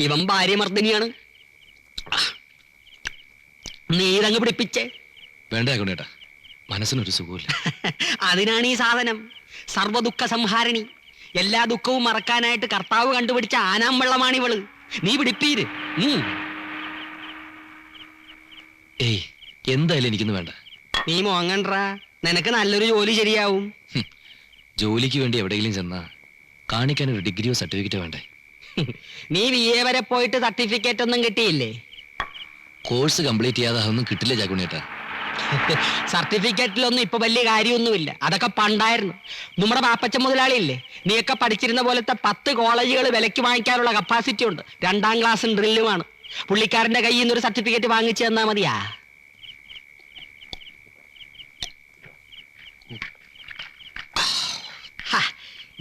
ഇവൻ ഭാര്യമർദ്ദിനിയാണ്. നീ ഇതങ്ങ് പിടിപ്പിച്ചേ. വേണ്ട ചാക്കുണ്ണിയേട്ടാ, മനസ്സിനൊരു സുഖമില്ല. അതിനാണ് ഈ സാധനം, സർവദുഃഖ സംഹാരിണി. എല്ലാ ദുഃഖവും മറക്കാനായിട്ട് കർത്താവ് കണ്ടുപിടിച്ച ആനാം വെള്ളമാണ് ഇവള്. നീ പിടിപ്പീര്. ഏയ്, എന്തായാലും എനിക്കൊന്നും വേണ്ട. നീ മോങ്ങണ്ടാ, നിനക്ക് നല്ലൊരു ജോലി ശരിയാവും. ജോലിക്ക് വേണ്ടി എവിടെയെങ്കിലും ചെന്നാ കാണിക്കാൻ ഒരു ഡിഗ്രിയോ സർട്ടിഫിക്കറ്റോ വേണ്ടേ? നീ VA വരെ പോയിട്ട് സർട്ടിഫിക്കറ്റ് ഒന്നും കിട്ടിയില്ലേ? കോഴ്സ് കംപ്ലീറ്റ് ചെയ്യാതെ അതൊന്നും കിട്ടില്ല ചാക്കുണ്ണിയേട്ടാ. സർട്ടിഫിക്കറ്റിലൊന്നും ഇപ്പൊ വലിയ കാര്യമൊന്നുമില്ല, അതൊക്കെ പണ്ടായിരുന്നു. നമ്മുടെ പാപ്പച്ച മുതലാളി ഇല്ലേ, നീയൊക്കെ പഠിച്ചിരുന്ന പോലത്തെ 10 കോളേജുകൾ വിലയ്ക്ക് വാങ്ങിക്കാനുള്ള കപ്പാസിറ്റി ഉണ്ട്. 2ാം ക്ലാസ് ഡ്രില്ലുമാണ്. പുള്ളിക്കാരന്റെ കയ്യിൽ നിന്ന് ഒരു സർട്ടിഫിക്കറ്റ് വാങ്ങിച്ചു തന്നാ മതിയാ.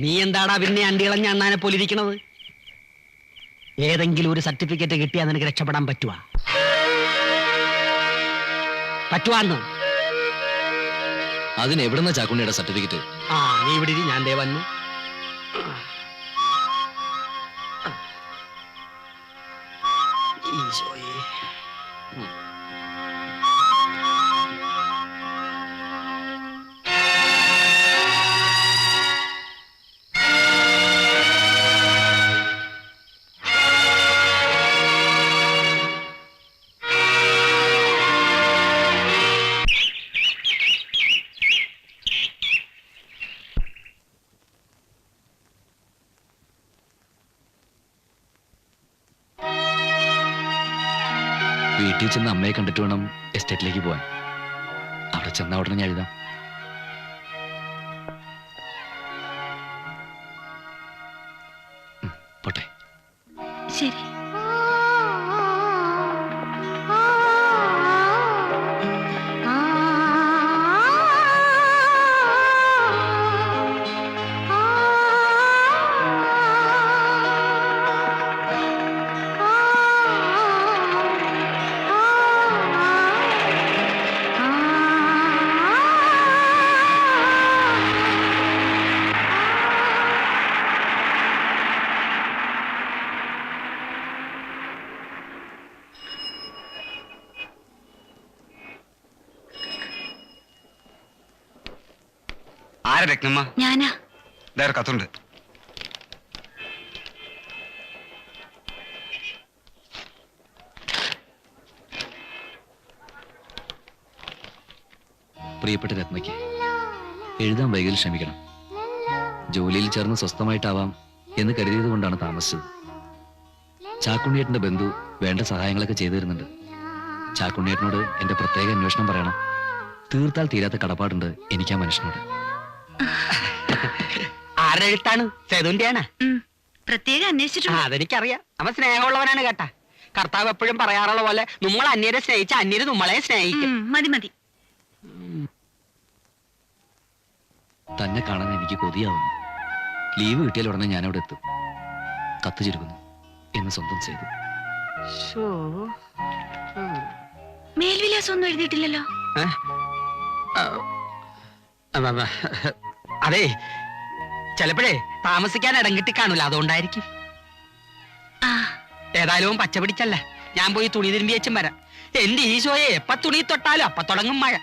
നീ എന്താടാ പിന്നെ അണ്ടികളഞ്ഞ അണ്ണാനെ പോലിരിക്കണത്? ഏതെങ്കിലും ഒരു സർട്ടിഫിക്കറ്റ് കിട്ടിയാൽ നിനക്ക് രക്ഷപ്പെടാൻ പറ്റുവാന്ന്? അതിന് എവിടുന്ന ചാക്കുണ്ണിയുടെ സർട്ടിഫിക്കറ്റ്? നീ ഇവിടെ ഞാൻ ദേ വന്നു. ഈശോയെ, വീട്ടിൽ ചെന്ന് അമ്മയെ കണ്ടിട്ട് വേണം എസ്റ്റേറ്റിലേക്ക് പോവാൻ. അവിടെ ചെന്ന ഉടനെ ഞാൻ എഴുതാം. പോട്ടെ. ശരി. ആരാ രത്നമ്മ? ഞാനാ. വേറെ കത്തുണ്ട്. പ്രിയപ്പെട്ട രത്നയ്ക്ക്, എഴുതാൻ വൈകൽ ക്ഷമിക്കണം. ജോലിയിൽ ചേർന്ന് സ്വസ്ഥമായിട്ടാവാം എന്ന് കരുതിയത് കൊണ്ടാണ് താമസിച്ചത്. ചാക്കുണ്ണിയേട്ടന്റെ ബന്ധു വേണ്ട സഹായങ്ങളൊക്കെ ചെയ്തു തരുന്നുണ്ട്. ചാക്കുണ്ണിയേട്ടനോട് എന്റെ പ്രത്യേക അന്വേഷണം പറയണം. തീർത്താൽ തീരാത്ത കടപ്പാടുണ്ട് എനിക്ക് ആ മനുഷ്യനോട്. ആരുടെ എഴുത്താണ്? സേതുവിന്റെയാണ്. പ്രത്യേകം അന്വേഷിച്ചിട്ടുണ്ട്. അതെനിക്കറിയാം. അവൻ സ്നേഹമുള്ളവനാണ് കേട്ടാ. കർത്താവ് എപ്പോഴും പറയാറുള്ള പോലെ നമ്മൾ അന്യരെ സ്നേഹിച്ച അന്യര് നമ്മളെ സ്നേഹിക്കും. മതി മതി. തന്നെ കാണാൻ എനിക്ക് കൊതിയാവുന്നു. ലീവ് കിട്ടിയാൽ ഉടനെ ഞാനവിടെ എത്തും. കത്ത് ചുരുക്കുന്നു എന്ന് സ്വന്തം ചെയ്തു. മേൽവിലാസം ഒന്നും എഴുതിയിട്ടില്ലല്ലോ. അതെ, ചിലപ്പോഴേ താമസിക്കാൻ ഇടം കിട്ടി കാണൂല, അതുകൊണ്ടായിരിക്കും. ഏതായാലും പച്ച പിടിച്ചല്ല, ഞാൻ പോയി തുണി തിരുമ്പി വെച്ചും വരാം. എന്റെ ഈശോയെ, എപ്പ തുണി തൊട്ടാലും അപ്പ തുടങ്ങും മഴ.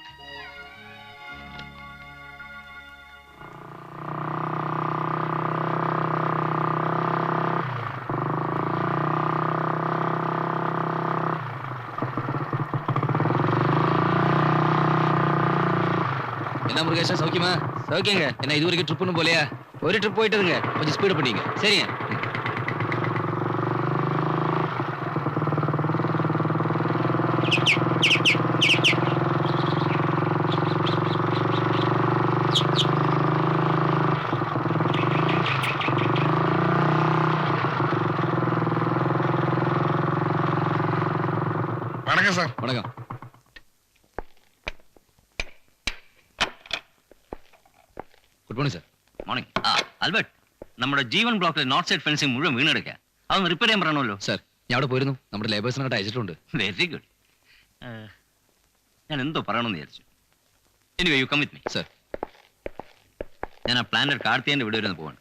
என்ன முருகேஷா சௌக்கியமா? சௌக்கியங்க. என்ன இது வரைக்கும் ட்ரிப் ஒன்றும் போலையா? ஒரு ட்ரிப் போயிட்டுதுங்க. கொஞ்சம் ஸ்பீடு பண்ணிங்க. சரிங்க. வணக்கம் சார். வணக்கம். Good morning sir. Morning. Albert, നമ്മുടെ ജീവൻ ബ്ലോക്കിലെ നോർത്ത് സൈഡ് ഫെൻസിംഗ് മുഴുവൻ വീണെടുക്കുക. അതൊന്ന് റിപ്പയർ ചെയ്യാൻ പറയണമല്ലോ. സർ, ഞാൻ അവിടെ പോയിരുന്നു. നമ്മുടെ ലേബേഴ്സിനോട്ട് അയച്ചിട്ടുണ്ട്. Very good. ഞാൻ എന്തോ പറയണമെന്ന് വിചാരിച്ചു. Anyway you come with me. Sir, ഞാൻ ആ പ്ലാനറ്റ് കാർത്തിയാൻ്റെ വീട് വരെ ഒന്ന് പോവാണ്.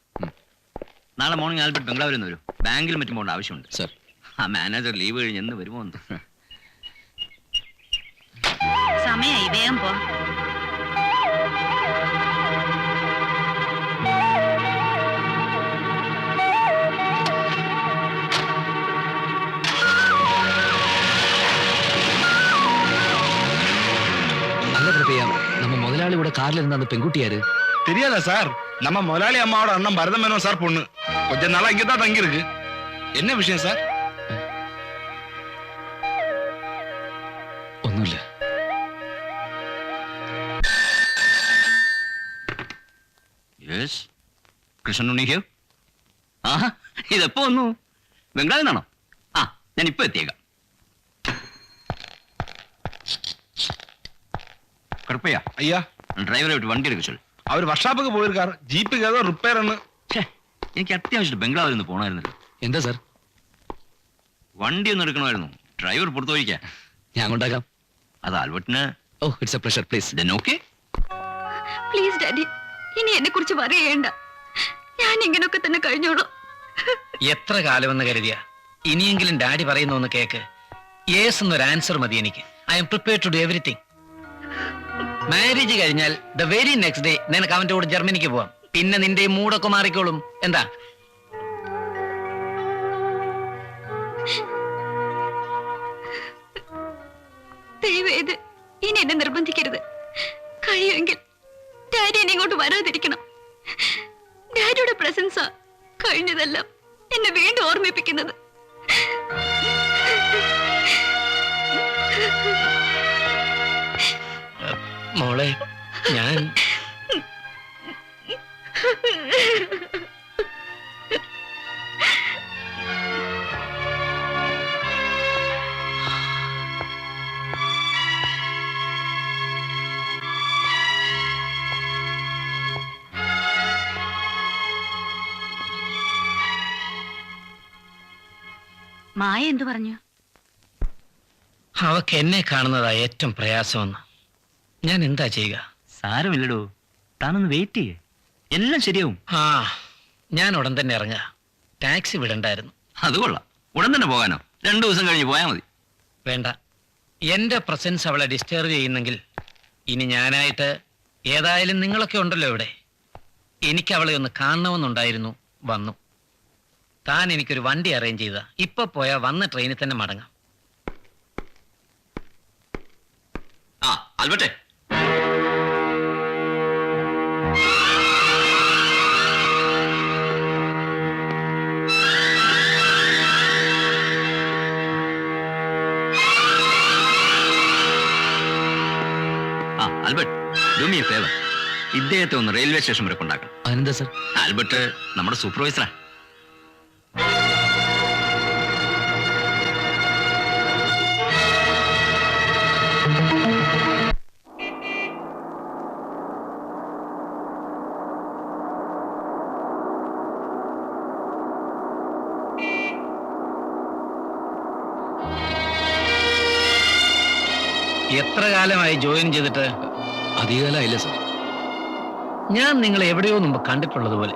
നാളെ മോർണിംഗ് ആൽബർട്ട് ബംഗ്ലാവിൽ നിന്ന് വരും. ബാങ്കിൽ മറ്റും പോകേണ്ട ആവശ്യമുണ്ട്. സർ. ആ മാനേജർ ലീവ് കഴിഞ്ഞ് എന്ന് വരുമോ എന്ന്. സമയായി, വേഗം പോ. അല്ല പ്രഭയ, നമ്മ മുതലാളി കൂടെ കാറിലിരുന്ന அந்த பெங்குட்டியாரு தெரியாதா சார்? நம்ம முதலாளி அம்மாவோட அண்ணன் பரதம் மேனோன் சார் பொண்ணு. கொஞ்ச நாளா இங்கதான் தங்கி இருக்கு. என்ன விஷயம் சார்? ഒന്നുമില്ല. Yes, Krishnan Unni here. ആഹാ, ഇതെപ്പോ വന്നു? ബംഗ്ലാവിൽ നിന്നാണോ? ആ, ഞാൻ ഇപ്പൊ എത്തിയേക്കാം. കുഴപ്പമില്ല. ஐயா, ഡ്രൈവറെ വിട്ട് വണ്ടി എടുക്ക ചൊല്ലു. அவர் വർഷാപ്പൊക്കെ പോயிருക്കാർ. ജീപ്പിക്ക് ഏതോ റിപ്പയർ ആണ്. എനിക്ക് അത്യാവശ്യം ബംഗ്ലാവിൽ നിന്ന് പോകണമായിരുന്നല്ലോ. എന്താ സാർ? വണ്ടി ഒന്ന് എടുക്കണമായിരുന്നു. ഡ്രൈവർ പുറത്തു പോയിക്കാം. ഞാൻ കൊണ്ടാക്കാം. അത് ആൽബർട്ടിന്. ഓ, it's a pleasure. Please. Then okay. Please daddy, ഇനി എന്നെ കുറിച്ച് പറയേണ്ട. ഞാൻ ഇങ്ങനൊക്കെ തന്നെ കഴിഞ്ഞോളൂ. എത്ര കാലമെന്ന് കരുതിയ ഇനിയെങ്കിലും ഡാഡി പറയുന്ന ഒന്ന് കേക്ക്. യേസ് എന്നൊരു ആൻസർ മതി എനിക്ക്. I am prepared to do everything. Marriage കഴിഞ്ഞാൽ ദ വെരി നെക്സ്റ്റ് ഡേ നിനക്ക് അവന്റെ കൂടെ ജർമ്മനിക്ക് പോവാം. പിന്നെ നിന്റെ ഈ മൂടൊക്കെ മാറിക്കോളും. എന്താ? ദയവേത് ഇനി എന്നെ നിർബന്ധിക്കരുത്. കഴിയുമെങ്കിൽ ഡാഡി എന്നെ ഇങ്ങോട്ട് വരാതിരിക്കണം. ഡാഡിയുടെ പ്രസൻസാ കഴിഞ്ഞതെല്ലാം എന്നെ വീണ്ടും ഓർമ്മിപ്പിക്കുന്നത്. മോളെ, ഞാൻ മായ എന്തു പറഞ്ഞു? അവക്ക് എന്നെ കാണുന്നതാ ഏറ്റവും പ്രയാസമെന്ന്. ഞാൻ എന്താ ചെയ്യുക? സാരമില്ലടോ, താനൊന്ന് വെയിറ്റ് ചെയ്യേ, എല്ലാം ശരിയാവും. ആ, ഞാൻ ഉടൻ തന്നെ ഇറങ്ങാ. ടാക്സി വിടണ്ടായിരുന്നു. അത് കൊള്ളാം. ഉടൻ തന്നെ പോകാനോ? 2 ദിവസം കഴിഞ്ഞ് പോയാൽ മതി. വേണ്ട, എന്റെ പ്രസൻസ് അവളെ ഡിസ്റ്റർബ് ചെയ്യുന്നെങ്കിൽ ഇനി ഞാനായിട്ട് ഏതായാലും നിങ്ങളൊക്കെ ഉണ്ടല്ലോ ഇവിടെ. എനിക്ക് അവളെ ഒന്ന് കാണണമെന്നുണ്ടായിരുന്നു. വന്നു. താൻ എനിക്കൊരു വണ്ടി അറേഞ്ച് ചെയ്താ ഇപ്പൊ പോയാ വന്ന ട്രെയിനിൽ തന്നെ മടങ്ങാം. ആ ആൽബർട്ടെ, Albert, do me a favour. ഇദ്ദേഹത്തെ ഒന്ന് റെയിൽവേ സ്റ്റേഷൻ വരെ കൊണ്ടാക്കണം. അതിനെന്താ സാർ? ആൽബർട്ട് നമ്മുടെ സൂപ്പർവൈസറാ. എത്ര കാലമായി ജോയിൻ ചെയ്തിട്ട്? അധികകാലമായില്ല സാർ. ഞാൻ നിങ്ങളെ എവിടെയോ മുമ്പ് കണ്ടിട്ടുള്ളത് പോലെ.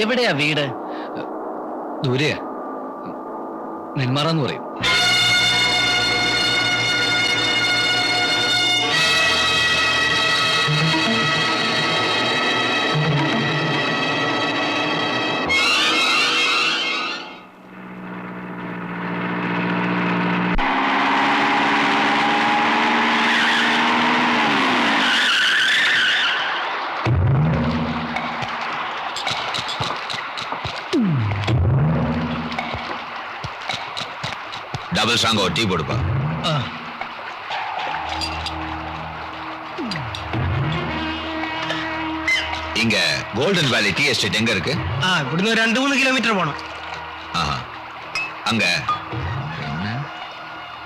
എവിടെയാ വീട്? ദൂരെയാ, നെന്മാറാന്ന് പറയും. டபுள் ஸ்ட்ராங் ஒரு டீ கொடுப்பா. இங்க கோல்டன் வேலி டீ எஸ்டேட் எங்க இருக்கு? ഇവിടുന്ന് 2-3 കിലോമീറ്റർ പോണം. ஆஹா. அங்க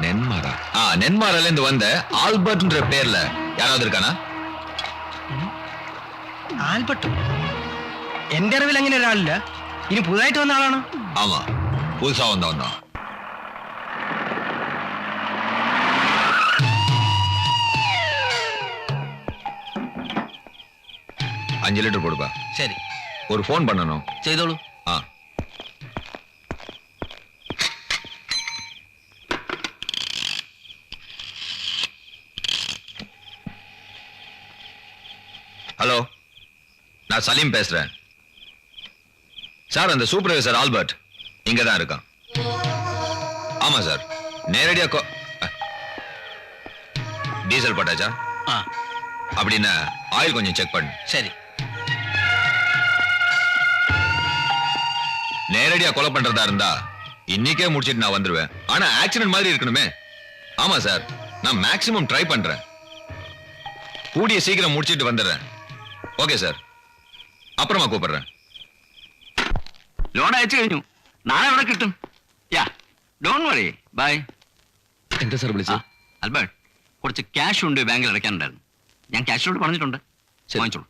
நென்மாரா. நென்மாரால இருந்து வந்த ஆல்பர்ட்ன்ற பேர்ல யாராவது இருக்கானா? ആൽബർട്ട്? എന്റെ അറിവിൽ അങ്ങനെ ഒരാളില്ല. ഇനി പുതുതായിട്ട് വന്ന ആളാണോ? ஆமா, புதுசா வந்தவன் தான். 5 லிட்டர் கொடுப்பா. ശരി, ஒரு ஃபோன் பண்ணணும். ചെയ്തോളൂ. ஆ. ஹலோ, நான் சலீம் பேசுறேன் சார். அந்த சூப்பர்வைசர் ஆல்பர்ட் இங்க தான் இருக்கான். ஆமா சார், நேரடியா டீசல் போட்டாச்சா? ആ அப்படின்னா ஆயில் கொஞ்சம் செக் பண்ணு. ശരി. நேரடியா கொலை பண்றதா இருந்தா இன்னைக்கே முடிச்சிட்டு நான் வந்துருவேன். ஆனா ஆக்சிடென்ட் மாதிரி இருக்கணுமே. ஆமா சார், நான் மேக்ஸிமம் ட்ரை பண்றேன். கூடிய சீக்கிரம் முடிச்சிட்டு வந்துடுறேன். ഓക്കെ സാർ, അപ്പുറമാ കൂപ്പിടുறேன். ലോൺ അയച്ചു കഴിഞ്ഞു, നാളെ അവിടെ കിട്ടും. Yeah, don't worry. ബൈ. എന്താ സാർ വിളിച്ചത്? ആൽബർട്ട്, കുറച്ച് ക്യാഷ് ഉണ്ട് ബാങ്കിൽ അടയ്ക്കാനുണ്ടായിരുന്നു. ഞാൻ ക്യാഷിനോട് പറഞ്ഞിട്ടുണ്ട്, ശരി. വാങ്ങിച്ചോളൂ.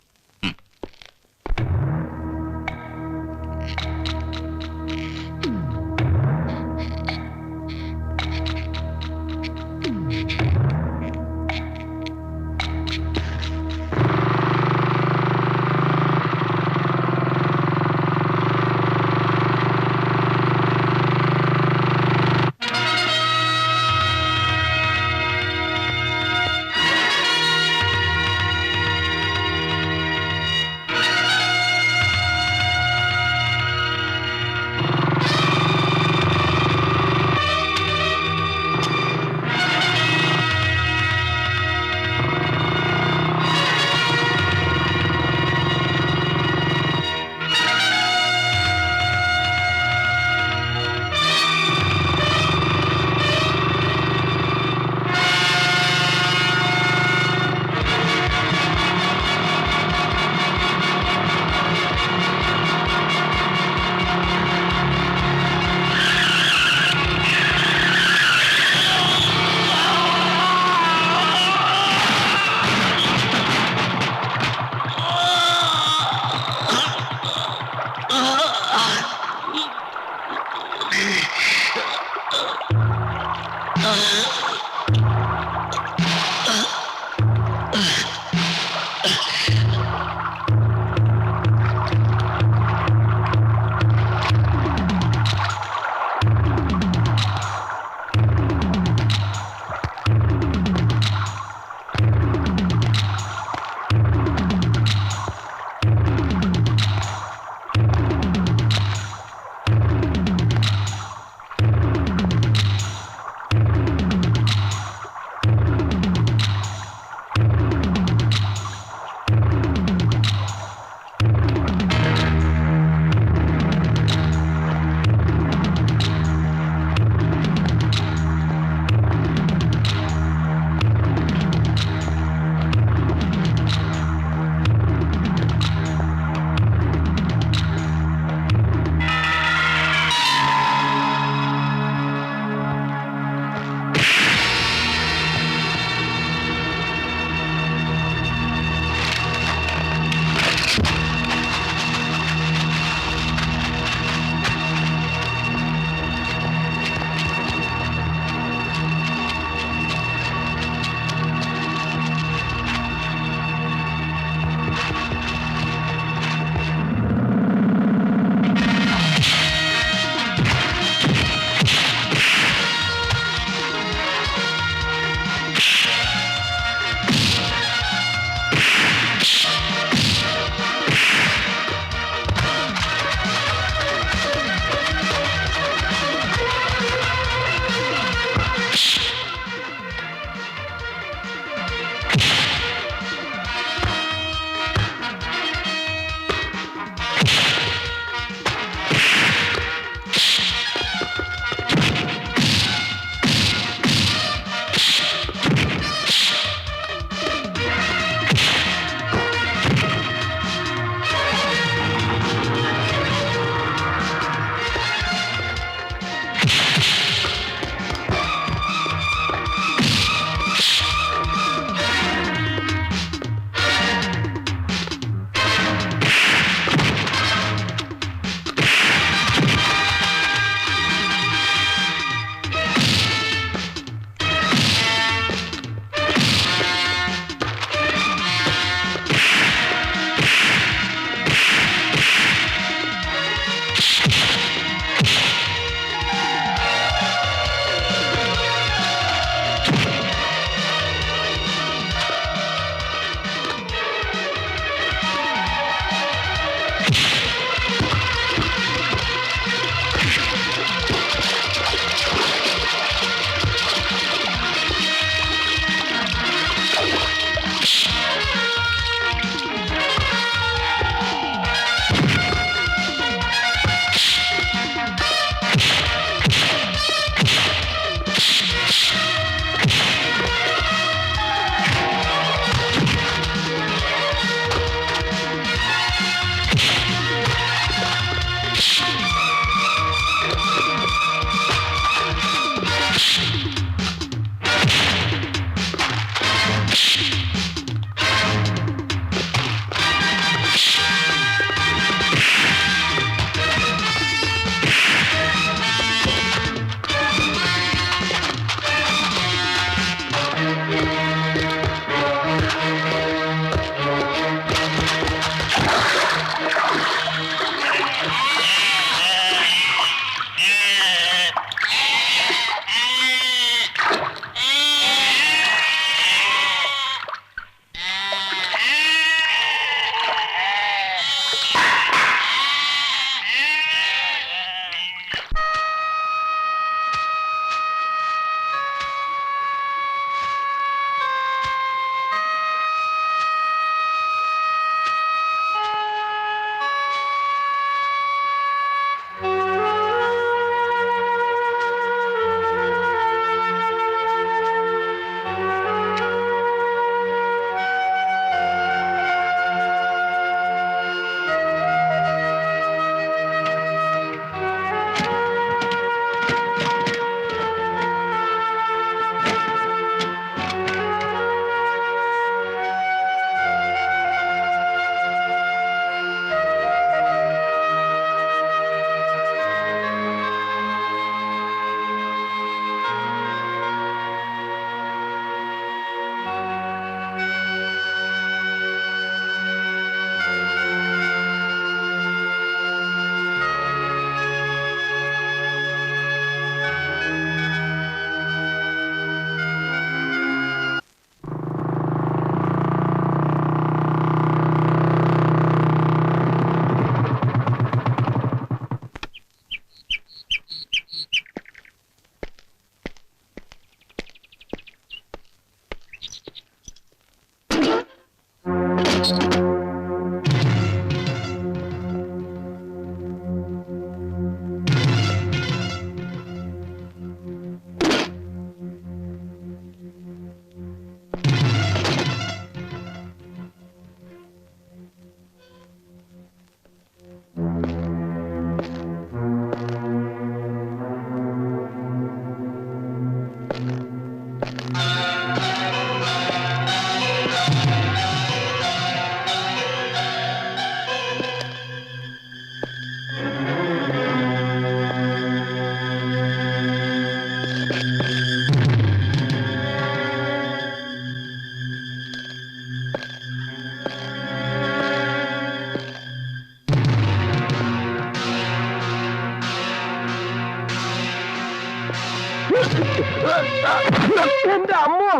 എന്റെ അമ്മോ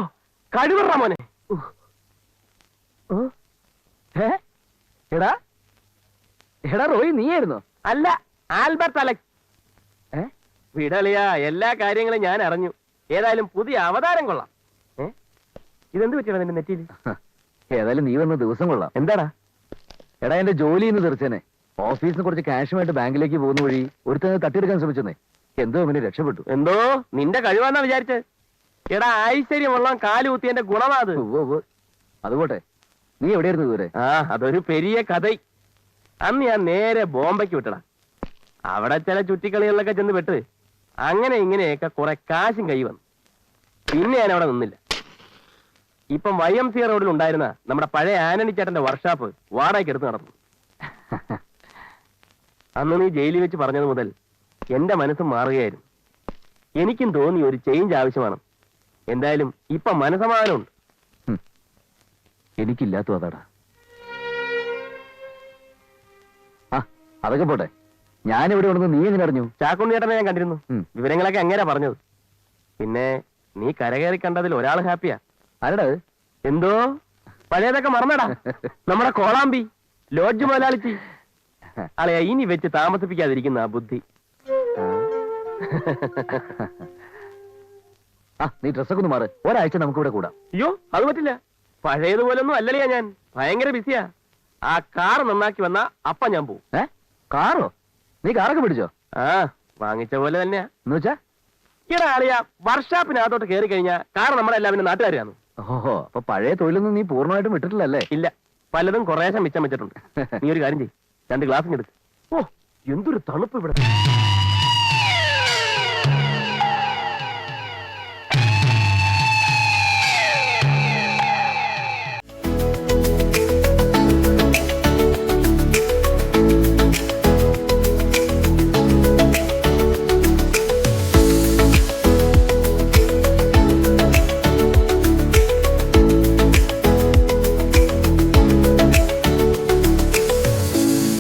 കഴിവറ മോനെ എടാ എടാ റോയി നീയായിരുന്നോ? അല്ല, ആൽബർട്ട് അലക്സ്. വിടളിയാ, എല്ലാ കാര്യങ്ങളും ഞാൻ അറിഞ്ഞു. ഏതായാലും പുതിയ അവതാരം കൊള്ളാം. ഇതെന്ത് പറ്റിയാണ് നിന്റെ നെറ്റിയിൽ? ഏതായാലും നീ വന്ന ദിവസം കൊള്ളാം. എന്താടാ? എടാ എന്റെ ജോലി ഇന്ന് തീർച്ചേനെ. ഓഫീസിന് കുറച്ച് ക്യാഷുമായിട്ട് ബാങ്കിലേക്ക് പോകുന്ന വഴി ഒരുത്തന്നെ തട്ടിയെടുക്കാൻ ശ്രമിച്ചെന്നേ. എന്തോ അവന് രക്ഷപ്പെട്ടു. എന്തോ നിന്റെ കഴിവാന്നാ വിചാരിച്ചത്? എടാ ഐശ്വര്യമുള്ള കാലുകുത്തിയന്റെ ഗുണമാ അത്. അതുപോട്ടെ, നീ എവിടെയായിരുന്നു ഇതുവരെ? അതൊരു പെരിയ കഥ. അന്ന് ഞാൻ നേരെ ബോംബെക്ക് വിട്ടടാ. അവിടെ ചില ചുറ്റിക്കളികളിലൊക്കെ ചെന്ന് വിട്ട് അങ്ങനെ ഇങ്ങനെയൊക്കെ കുറെ കാശും കൈ വന്നു. പിന്നെ ഞാൻ അവിടെ നിന്നില്ല. ഇപ്പം YMC റോഡിൽ ഉണ്ടായിരുന്ന നമ്മുടെ പഴയ ആന്റണി ചേട്ടന്റെ വർക്ക്ഷോപ്പ് വാടകയ്ക്ക് എടുത്ത് നടന്നു. അന്ന് നീ ജയിലിൽ വെച്ച് പറഞ്ഞത് മുതൽ എന്റെ മനസ്സ് മാറുകയായിരുന്നു. എനിക്കും തോന്നി ഒരു ചേഞ്ച് ആവശ്യമാണ്. എന്തായാലും ഇപ്പൊ മനസമാധാനമുണ്ട്. എനിക്കില്ലാത്ത അതാടാ. അതൊക്കെ പോട്ടെ, ഞാൻ എവിടെ ഉണ്ടെന്ന് നീ എങ്ങനെ അറിഞ്ഞു? ചാക്കുണ്ണിയേട്ടനെ ഞാൻ കണ്ടിരുന്നു. വിവരങ്ങളൊക്കെ എങ്ങനെയാ പറഞ്ഞത്? പിന്നെ നീ കരകയറി കണ്ടതിൽ ഒരാൾ ഹാപ്പിയാ. ആരടാ? എന്തോ പഴയതൊക്കെ മറന്നടാ. നമ്മുടെ കോളാമ്പി ലോഡ്ജ് മുതലാളിച്ചി. അളയാ, ഇനി വെച്ച് താമസിപ്പിക്കാതിരിക്കുന്ന ആ ബുദ്ധി. നീ ഡ്രസ്സൊക്കെ ഒന്ന് മാറ്, ഒരാഴ്ച നമുക്ക് ഇവിടെ കൂടാം. അയ്യോ, അത് പറ്റില്ല. പഴയതുപോലൊന്നും അല്ലല്ലേ ഞാൻ. ഭയങ്കര ബിസിയാ. ആ കാർ നന്നാക്കി വന്നാ അപ്പ ഞാൻ പോവും. കാറോ? നീ കാറൊക്കെ പിടിച്ചോ? വാങ്ങിച്ച പോലെ തന്നെയാ. എന്ന് വെച്ചാ? ഈടാ അളിയാ, വർക്ക്ഷോപ്പിനകത്തോട്ട് കയറി കഴിഞ്ഞാ കാർ നമ്മുടെ എല്ലാവരും നാട്ടുകാരാണ്. ഓഹോ, അപ്പൊ പഴയ തൊഴിലൊന്നും നീ പൂർണ്ണമായിട്ടും വിട്ടിട്ടില്ലല്ലേ? ഇല്ല, പലതും കുറേശ്ശെ മിച്ചം വെച്ചിട്ടുണ്ട്. നീ ഒരു കാര്യം ചെയ്യ്, 2 ഗ്ലാസ് എടുക്ക്. ഓ, എന്തൊരു തണുപ്പ് ഇവിടെ.